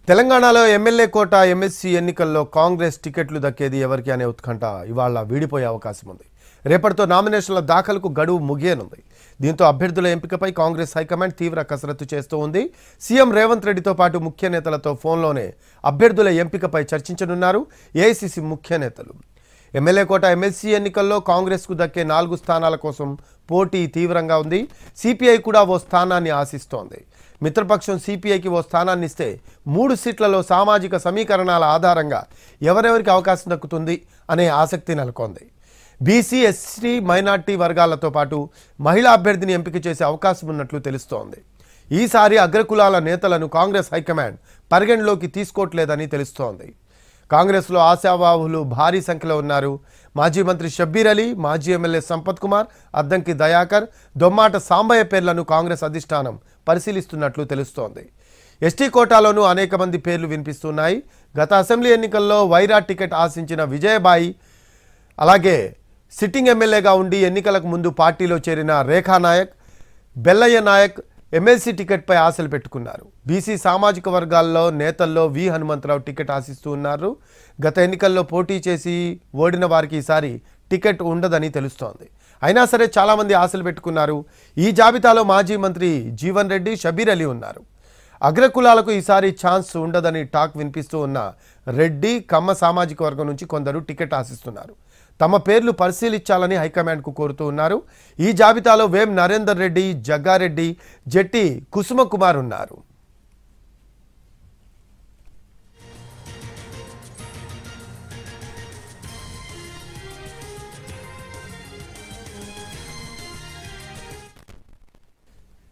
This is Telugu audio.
తెలంగాణలో ఎమ్మెల్యే కోట ఎంఎస్సీ ఎన్నికల్లో కాంగ్రెస్ టికెట్లు దక్కేది ఎవరికి అనే ఉత్కంఠ ఇవాళ వీడిపోయే అవకాశం ఉంది. రేపటితో నామినేషన్ల దాఖలకు గడువు ముగియనుంది. దీంతో అభ్యర్థుల ఎంపికపై కాంగ్రెస్ హైకమాండ్ తీవ్ర కసరత్తు చేస్తూ ఉంది. సీఎం రేవంత్ రెడ్డితో పాటు ముఖ్య నేతలతో ఫోన్లోనే అభ్యర్థుల ఎంపికపై చర్చించనున్నారు ఏఐసీసీ ముఖ్య నేతలు. ఎమ్మెల్యే కోట ఎమ్మెల్సీ ఎన్నికల్లో కాంగ్రెస్కు దక్కే 4 స్థానాల కోసం పోటీ తీవ్రంగా ఉంది. సిపిఐ కూడా ఓ స్థానాన్ని ఆశిస్తోంది. మిత్రపక్షం సిపిఐకి ఓ స్థానాన్ని ఇస్తే 3 సీట్లలో సామాజిక సమీకరణాల ఆధారంగా ఎవరెవరికి అవకాశం దక్కుతుంది అనే ఆసక్తి నెలకొంది. బీసీ, ఎస్టీ, మైనార్టీ వర్గాలతో పాటు మహిళా అభ్యర్థిని ఎంపిక చేసే అవకాశం ఉన్నట్లు తెలుస్తోంది. ఈసారి అగ్రకులాల నేతలను కాంగ్రెస్ హైకమాండ్ పరిగణలోకి తీసుకోవట్లేదని తెలుస్తోంది. కాంగ్రెస్లో ఆశావాహులు భారీ సంఖ్యలో ఉన్నారు. మాజీ మంత్రి షబ్బీర్ అలీ, మాజీ ఎమ్మెల్యే సంపత్ కుమార్, అద్దంకి దయాకర్, దొమ్మాట సాంబయ్య పేర్లను కాంగ్రెస్ అధిష్టానం పరిశీలిస్తున్నట్లు తెలుస్తోంది. ఎస్టీ కోటాలోనూ అనేక మంది పేర్లు వినిపిస్తున్నాయి. గత అసెంబ్లీ ఎన్నికల్లో వైరా టికెట్ ఆశించిన విజయబాయి, అలాగే సిట్టింగ్ ఎమ్మెల్యేగా ఉండి ఎన్నికలకు ముందు పార్టీలో చేరిన రేఖా నాయక్, బెల్లయ్య నాయక్ ఎమ్మెల్సీ టికెట్పై ఆశలు పెట్టుకున్నారు. బీసీ సామాజిక వర్గాల్లో నేతల్లో వి హనుమంతరావు టికెట్ ఆశిస్తూ ఉన్నారు. గత ఎన్నికల్లో పోటీ చేసి ఓడిన వారికి ఈసారి టికెట్ ఉండదని తెలుస్తోంది. అయినా సరే చాలామంది ఆశలు పెట్టుకున్నారు. ఈ జాబితాలో మాజీ మంత్రి జీవన్ రెడ్డి, షబ్బీర్ అలీ ఉన్నారు. అగ్రకులాలకు ఈసారి ఛాన్స్ ఉండదని టాక్ వినిపిస్తూ ఉన్న రెడ్డి, కమ్మ సామాజిక వర్గం నుంచి కొందరు టికెట్ ఆశిస్తున్నారు. తమ పేర్లు పరిశీలించాలని హైకమాండ్కు కోరుతూ ఉన్నారు. ఈ జాబితాలో వేం నరేందర్ రెడ్డి, జగ్గారెడ్డి, జెట్టి కుసుమ కుమార్ ఉన్నారు.